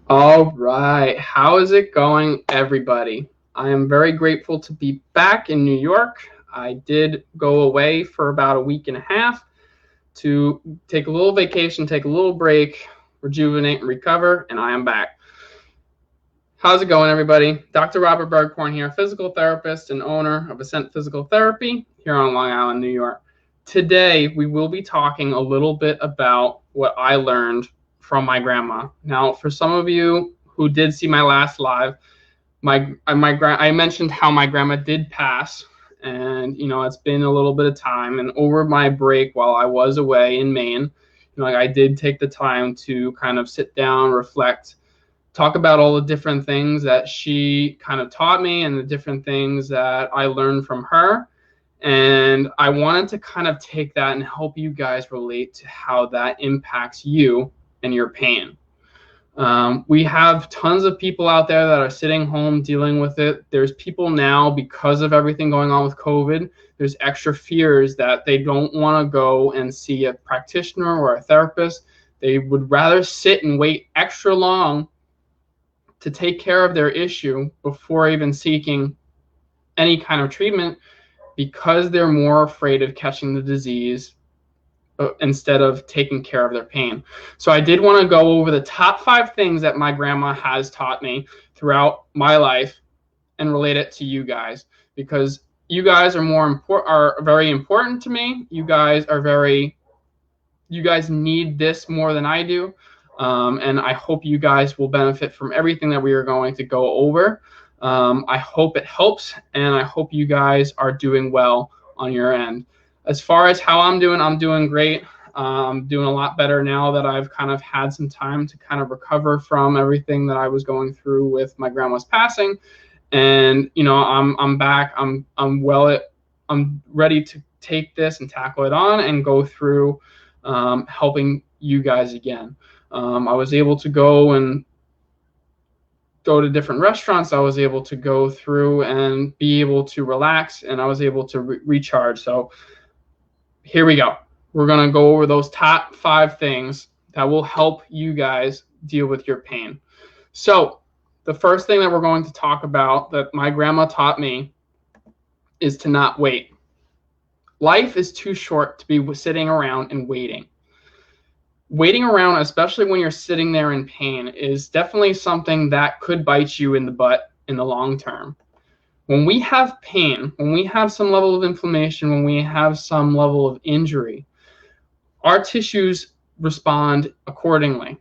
All right. How is it going, everybody? I am very grateful to be back in New York. I did go away for about a week and a half to take a little vacation, take a little break, rejuvenate, and recover, and I am back. How's it going, everybody? Dr. Robert Bergkorn here, physical therapist and owner of Ascent Physical Therapy here on Long Island, New York. Today, we will be talking a little bit about what I learned from my grandma. Now, for some of you who did see my last live, I mentioned how my grandma did pass, and it's been a little bit of time. And over my break while I was away in Maine, I did take the time to kind of sit down, reflect, talk about all the different things that she kind of taught me and the different things that I learned from her. And I wanted to kind of take that and help you guys relate to how that impacts you and your pain. We have tons of people out there that are sitting home dealing with it. There's people now, because of everything going on with COVID, there's extra fears that they don't want to go and see a practitioner or a therapist. They would rather sit and wait extra long to take care of their issue before even seeking any kind of treatment, because they're more afraid of catching the disease instead of taking care of their pain. So I did want to go over the top 5 things that my grandma has taught me throughout my life and relate it to you guys, because you guys are very important to me. You guys need this more than I do. And I hope you guys will benefit from everything that we are going to go over. I hope it helps, and I hope you guys are doing well on your end. As far as how I'm doing great. I'm doing a lot better now that I've kind of had some time to kind of recover from everything that I was going through with my grandma's passing. And I'm back. I'm ready to take this and tackle it on and go through helping you guys again. I was able to go to different restaurants. I was able to go through and be able to relax, and I was able to recharge. So here we go. We're going to go over those top 5 things that will help you guys deal with your pain. So the first thing that we're going to talk about that my grandma taught me is to not wait. Life is too short to be sitting around and waiting. Waiting around, especially when you're sitting there in pain, is definitely something that could bite you in the butt in the long term. When we have pain, when we have some level of inflammation, when we have some level of injury, our tissues respond accordingly.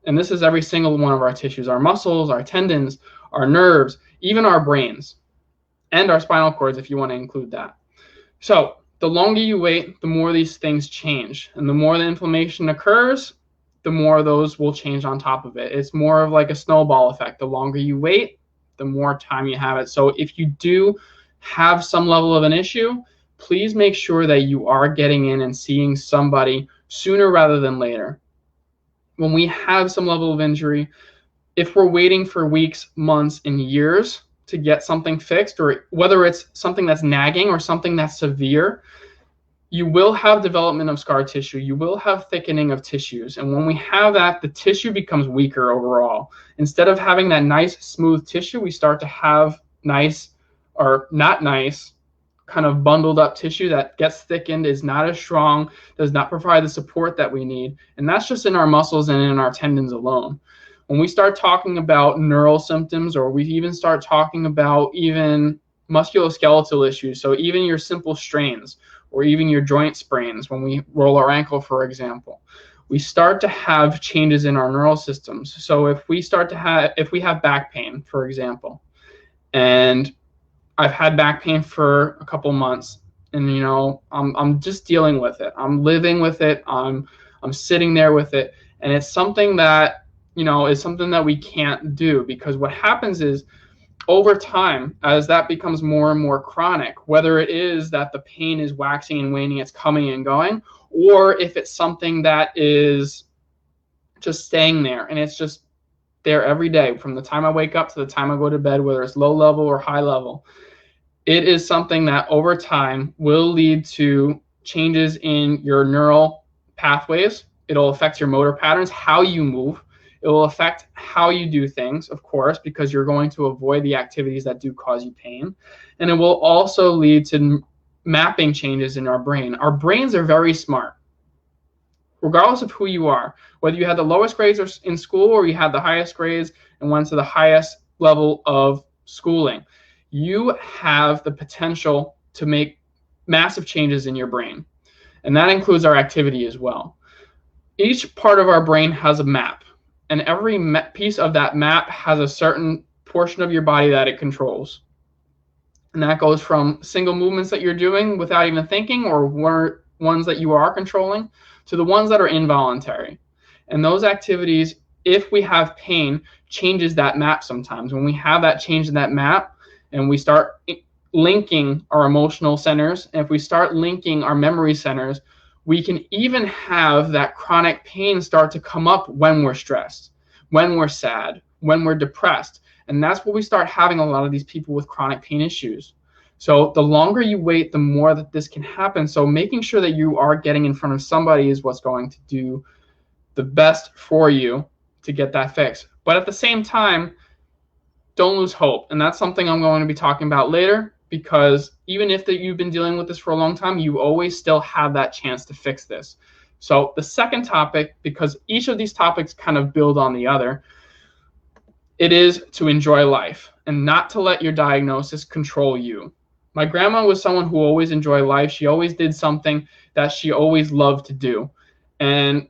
And this is every single one of our tissues: our muscles, our tendons, our nerves, even our brains, and our spinal cords, if you want to include that. So the longer you wait, the more these things change. And the more the inflammation occurs, the more those will change on top of it. It's more of like a snowball effect. The longer you wait, the more time you have it. So if you do have some level of an issue, please make sure that you are getting in and seeing somebody sooner rather than later. When we have some level of injury, if we're waiting for weeks, months, and years to get something fixed, or whether it's something that's nagging or something that's severe, you will have development of scar tissue. You will have thickening of tissues. And when we have that, the tissue becomes weaker overall. Instead of having that nice, smooth tissue, we start to have nice or not nice, kind of bundled up tissue that gets thickened, is not as strong, does not provide the support that we need. And that's just in our muscles and in our tendons alone. When we start talking about neural symptoms, or we even start talking about even musculoskeletal issues, so even your simple strains or even your joint sprains, when we roll our ankle, for example, we start to have changes in our neural systems. So if we have back pain, for example, and I've had back pain for a couple months, and I'm just dealing with it. I'm living with it. I'm sitting there with it, and it's something that is something that we can't do, because what happens is, over time, as that becomes more and more chronic, whether it is that the pain is waxing and waning, it's coming and going, or if it's something that is just staying there and it's just there every day from the time I wake up to the time I go to bed, whether it's low level or high level, it is something that over time will lead to changes in your neural pathways. It'll affect your motor patterns, how you move. It will affect how you do things, of course, because you're going to avoid the activities that do cause you pain. And it will also lead to mapping changes in our brain. Our brains are very smart, regardless of who you are, whether you had the lowest grades in school or you had the highest grades and went to the highest level of schooling. You have the potential to make massive changes in your brain, and that includes our activity as well. Each part of our brain has a map, and every piece of that map has a certain portion of your body that it controls. And that goes from single movements that you're doing without even thinking, or ones that you are controlling, to the ones that are involuntary. And those activities, if we have pain, changes that map sometimes. When we have that change in that map and we start linking our emotional centers, and if we start linking our memory centers, we can even have that chronic pain start to come up when we're stressed, when we're sad, when we're depressed. And that's where we start having a lot of these people with chronic pain issues. So the longer you wait, the more that this can happen. So making sure that you are getting in front of somebody is what's going to do the best for you to get that fixed. But at the same time, don't lose hope. And that's something I'm going to be talking about later, because even if you've been dealing with this for a long time, you always still have that chance to fix this. So the second topic, because each of these topics kind of build on the other, it is to enjoy life and not to let your diagnosis control you. My grandma was someone who always enjoyed life. She always did something that she always loved to do. And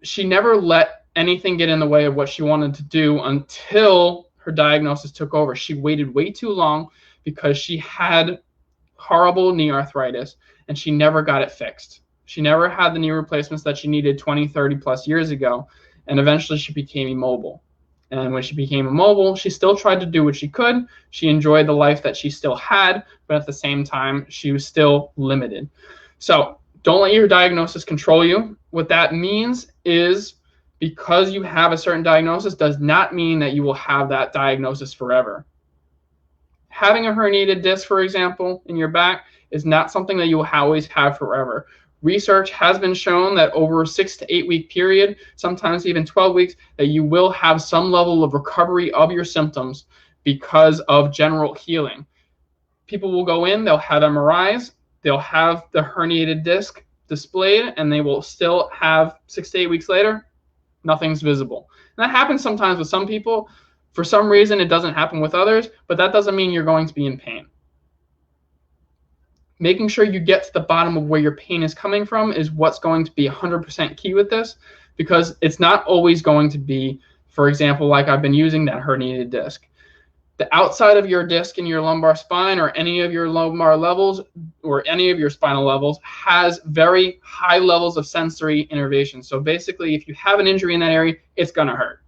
she never let anything get in the way of what she wanted to do until her diagnosis took over. She waited way too long because she had horrible knee arthritis and she never got it fixed. She never had the knee replacements that she needed 20, 30 plus years ago. And eventually she became immobile. And when she became immobile, she still tried to do what she could. She enjoyed the life that she still had, but at the same time, she was still limited. So don't let your diagnosis control you. What that means is, because you have a certain diagnosis does not mean that you will have that diagnosis forever. Having a herniated disc, for example, in your back is not something that you will always have forever. Research has been shown that over a 6 to 8 week period, sometimes even 12 weeks, that you will have some level of recovery of your symptoms because of general healing. People will go in, they'll have MRIs, they'll have the herniated disc displayed, and they will still have 6 to 8 weeks later, nothing's visible. And that happens sometimes with some people. For some reason, it doesn't happen with others, but that doesn't mean you're going to be in pain. Making sure you get to the bottom of where your pain is coming from is what's going to be 100% key with this, because it's not always going to be, for example, like I've been using that herniated disc. The outside of your disc in your lumbar spine, or any of your lumbar levels, or any of your spinal levels, has very high levels of sensory innervation. So basically, if you have an injury in that area, it's going to hurt.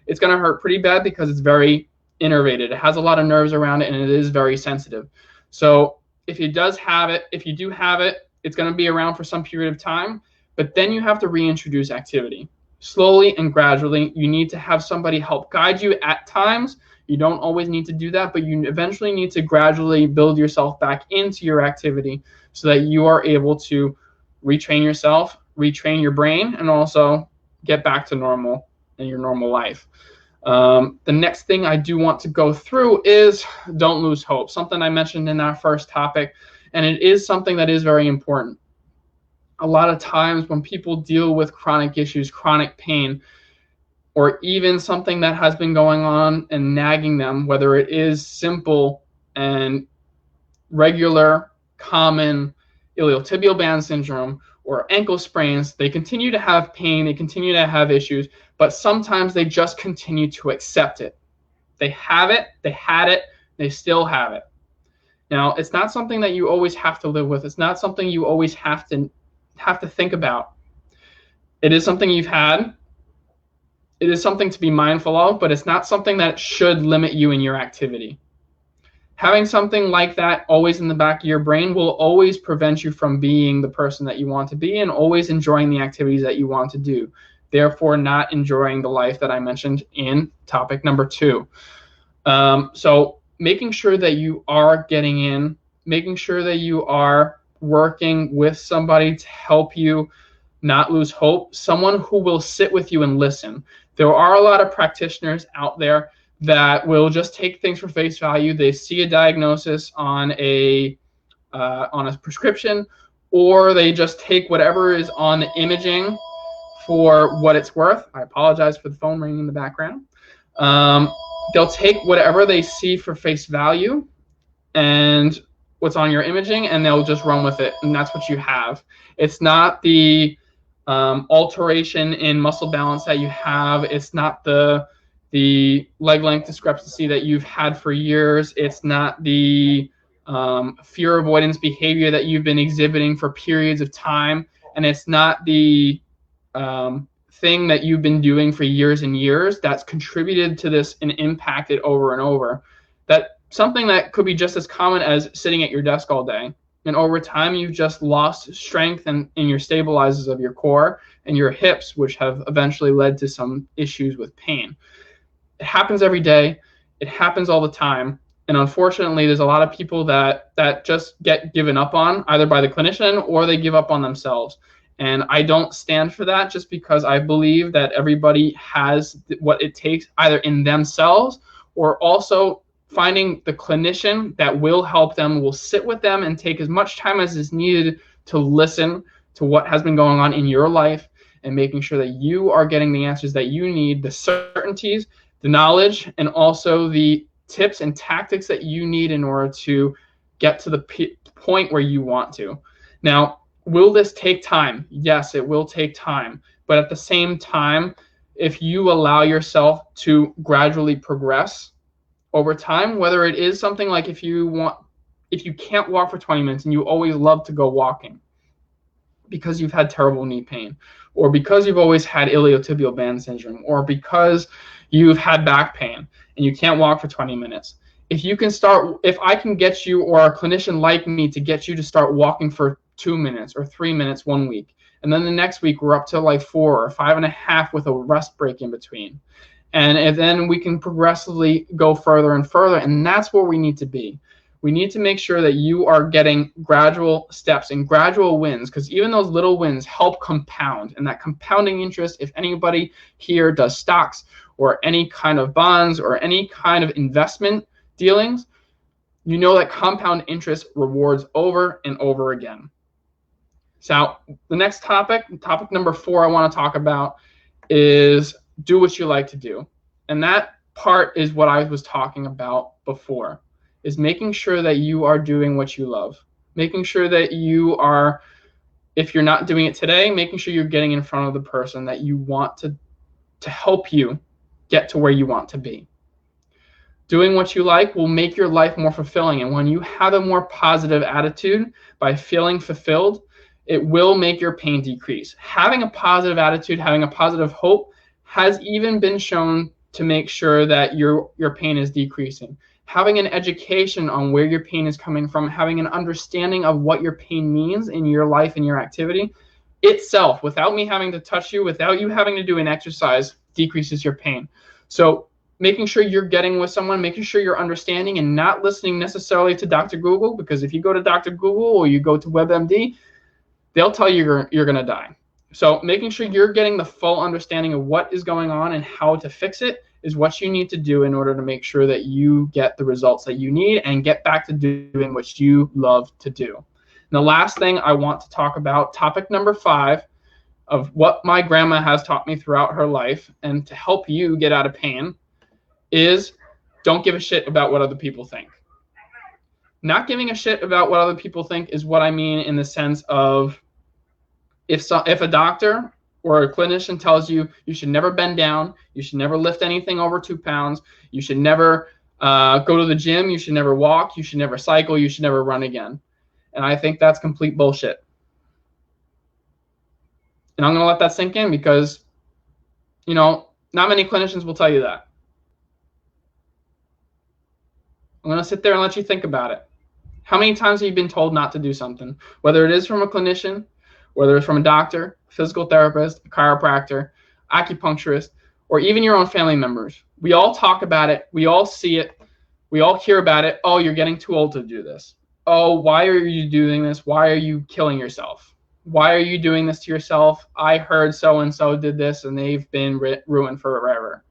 It's going to hurt pretty bad because it's very innervated. It has a lot of nerves around it, and it is very sensitive. So if it does have it, if you do have it, it's going to be around for some period of time, but then you have to reintroduce activity. Slowly and gradually, you need to have somebody help guide you at times. You don't always need to do that, but you eventually need to gradually build yourself back into your activity so that you are able to retrain yourself, retrain your brain, and also get back to normal in your normal life. The next thing I do want to go through is don't lose hope, something I mentioned in that first topic, and it is something that is very important. A lot of times when people deal with chronic issues, chronic pain, or even something that has been going on and nagging them, whether it is simple and regular, common iliotibial band syndrome or ankle sprains, they continue to have pain, they continue to have issues, but sometimes they just continue to accept it. They have it, they had it, they still have it. Now, it's not something that you always have to live with. It's not something you always have to think about. It is something you've had. It is something to be mindful of, but it's not something that should limit you in your activity. Having something like that always in the back of your brain will always prevent you from being the person that you want to be and always enjoying the activities that you want to do. Therefore, not enjoying the life that I mentioned in topic number 2. So making sure that you are getting in, making sure that you are working with somebody to help you not lose hope, someone who will sit with you and listen. There are a lot of practitioners out there that will just take things for face value. They see a diagnosis on a prescription, or they just take whatever is on the imaging for what it's worth. I apologize for the phone ringing in the background. They'll take whatever they see for face value and what's on your imaging, and they'll just run with it, and that's what you have. It's not the alteration in muscle balance that you have. It's not the leg length discrepancy that you've had for years. It's not the fear avoidance behavior that you've been exhibiting for periods of time, and it's not the thing that you've been doing for years and years that's contributed to this and impacted over and over. That something that could be just as common as sitting at your desk all day, and over time you've just lost strength in your stabilizers of your core and your hips, which have eventually led to some issues with pain. It happens every day. It happens all the time. And unfortunately, there's a lot of people that just get given up on, either by the clinician or they give up on themselves. And I don't stand for that, just because I believe that everybody has what it takes, either in themselves or also finding the clinician that will help them, will sit with them and take as much time as is needed to listen to what has been going on in your life, and making sure that you are getting the answers that you need, the certainties, the knowledge, and also the tips and tactics that you need in order to get to the point where you want to. Now, will this take time? Yes, it will take time. But at the same time, if you allow yourself to gradually progress over time, whether it is something like if you can't walk for 20 minutes and you always love to go walking because you've had terrible knee pain, or because you've always had iliotibial band syndrome, or because you've had back pain and you can't walk for 20 minutes. If I can get you, or a clinician like me, to get you to start walking for 2 minutes or 3 minutes one week, and then the next week we're up to like 4 or 5.5 with a rest break in between. And then we can progressively go further and further, and that's where we need to be. We need to make sure that you are getting gradual steps and gradual wins, because even those little wins help compound. And that compounding interest, if anybody here does stocks or any kind of bonds or any kind of investment dealings, you know that compound interest rewards over and over again. So the next topic number 4 I want to talk about is do what you like to do. And that part is what I was talking about before, is making sure that you are doing what you love. Making sure that you are, if you're not doing it today, making sure you're getting in front of the person that you want to help you get to where you want to be. Doing what you like will make your life more fulfilling. And when you have a more positive attitude by feeling fulfilled, it will make your pain decrease. Having a positive attitude, having a positive hope, has even been shown to make sure that your pain is decreasing. Having an education on where your pain is coming from, having an understanding of what your pain means in your life and your activity itself, without me having to touch you, without you having to do an exercise, decreases your pain. So making sure you're getting with someone, making sure you're understanding and not listening necessarily to Dr. Google, because if you go to Dr. Google or you go to WebMD, they'll tell you you're going to die. So making sure you're getting the full understanding of what is going on and how to fix it is what you need to do in order to make sure that you get the results that you need and get back to doing what you love to do. And the last thing I want to talk about, topic number 5 of what my grandma has taught me throughout her life and to help you get out of pain, is don't give a shit about what other people think. Not giving a shit about what other people think is what I mean in the sense of, if a doctor or a clinician tells you you should never bend down, you should never lift anything over 2 pounds, you should never go to the gym, you should never walk, you should never cycle, you should never run again. And I think that's complete bullshit. And I'm going to let that sink in, because, not many clinicians will tell you that. I'm going to sit there and let you think about it. How many times have you been told not to do something? Whether it is from a clinician, whether it's from a doctor, physical therapist, a chiropractor, acupuncturist, or even your own family members. We all talk about it. We all see it. We all hear about it. Oh, you're getting too old to do this. Oh, why are you doing this? Why are you killing yourself? Why are you doing this to yourself? I heard so-and-so did this and they've been ruined forever.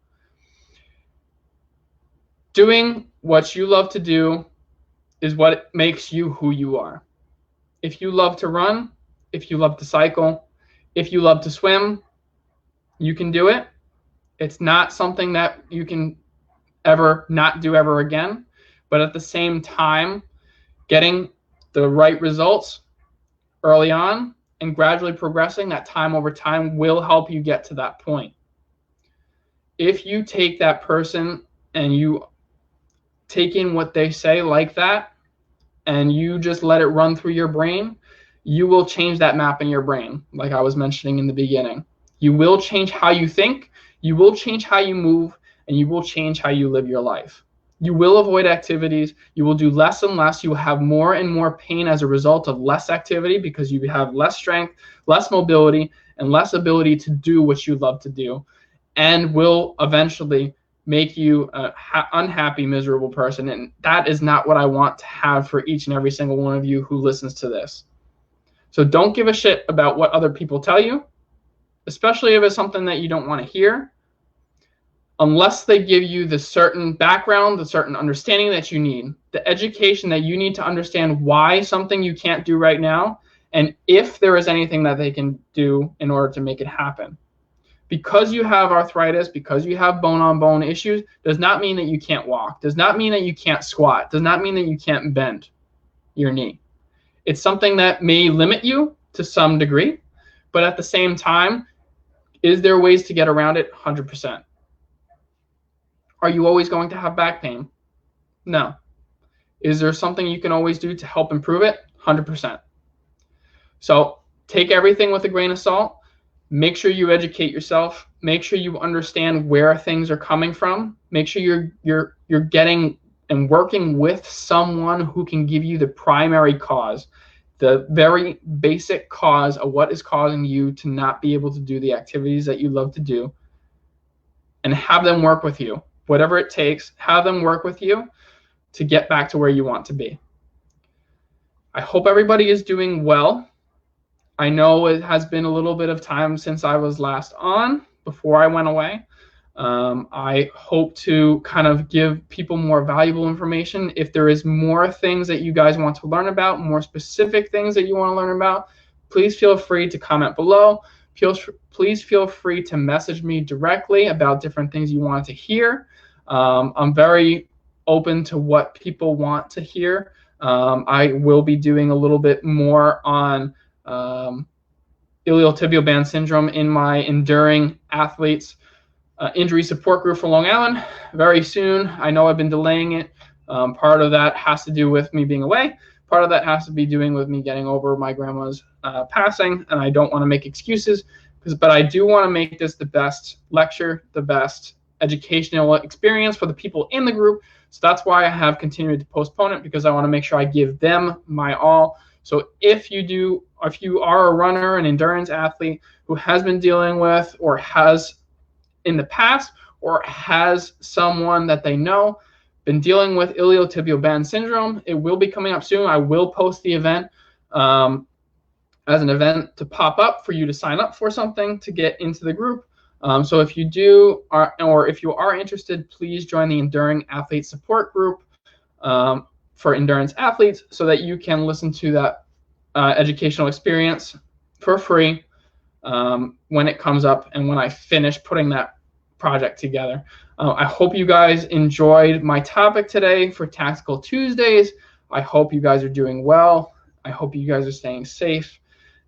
Doing what you love to do is what makes you who you are. If you love to run, if you love to cycle, if you love to swim, you can do it. It's not something that you can ever not do ever again. But at the same time, getting the right results early on and gradually progressing that time over time will help you get to that point. If you take that person and you take in what they say like that, and you just let it run through your brain, you will change that map in your brain, like I was mentioning in the beginning. You will change how you think, you will change how you move, and you will change how you live your life. You will avoid activities, you will do less and less, you will have more and more pain as a result of less activity because you have less strength, less mobility, and less ability to do what you love to do, and will eventually make you an unhappy, miserable person. And that is not what I want to have for each and every single one of you who listens to this. So don't give a shit about what other people tell you, especially if it's something that you don't want to hear, unless they give you the certain background, the certain understanding that you need, the education that you need to understand why something you can't do right now, and if there is anything that they can do in order to make it happen. Because you have arthritis, because you have bone-on-bone issues, does not mean that you can't walk, does not mean that you can't squat, does not mean that you can't bend your knee. It's something that may limit you to some degree, but at the same time, is there ways to get around it? 100%. Are you always going to have back pain? No. Is there something you can always do to help improve it? 100%. So take everything with a grain of salt. Make sure you educate yourself. Make sure you understand where things are coming from. Make sure you're getting and working with someone who can give you the primary cause, the very basic cause of what is causing you to not be able to do the activities that you love to do, and have them work with you. Whatever it takes, have them work with you to get back to where you want to be. I hope everybody is doing well. I know it has been a little bit of time since I was last on before I went away. I hope to kind of give people more valuable information. If there is more things that you guys want to learn about, more specific things that you want to learn about, please feel free to comment below. Please feel free to message me directly about different things you want to hear. I'm very open to what people want to hear. I will be doing a little bit more on iliotibial band syndrome in my Enduring Athletes injury support group for Long Island very soon. I know I've been delaying it. Part of that has to do with me being away. Part of that has to be doing with me getting over my grandma's passing, and I don't want to make excuses, but I do want to make this the best lecture, the best educational experience for the people in the group. So that's why I have continued to postpone it, because I want to make sure I give them my all. So if you are a runner, an endurance athlete who has been dealing with, or has in the past, or has someone that they know been dealing with iliotibial band syndrome, it will be coming up soon. I will post the event as an event to pop up for you to sign up for something to get into the group. So if you if you are interested, please join the Enduring Athlete Support Group for endurance athletes, so that you can listen to that educational experience for free when it comes up and when I finish putting that project together. I hope you guys enjoyed my topic today for Tactical Tuesdays. I hope you guys are doing well. I hope you guys are staying safe.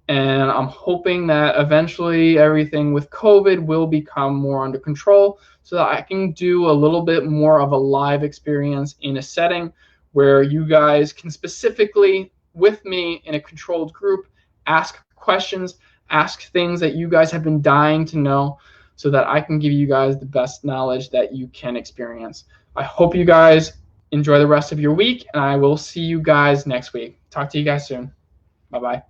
And I'm hoping that eventually everything with COVID will become more under control, so that I can do a little bit more of a live experience in a setting where you guys can specifically, with me in a controlled group, ask questions, ask things that you guys have been dying to know, so that I can give you guys the best knowledge that you can experience. I hope you guys enjoy the rest of your week, and I will see you guys next week. Talk to you guys soon. Bye-bye.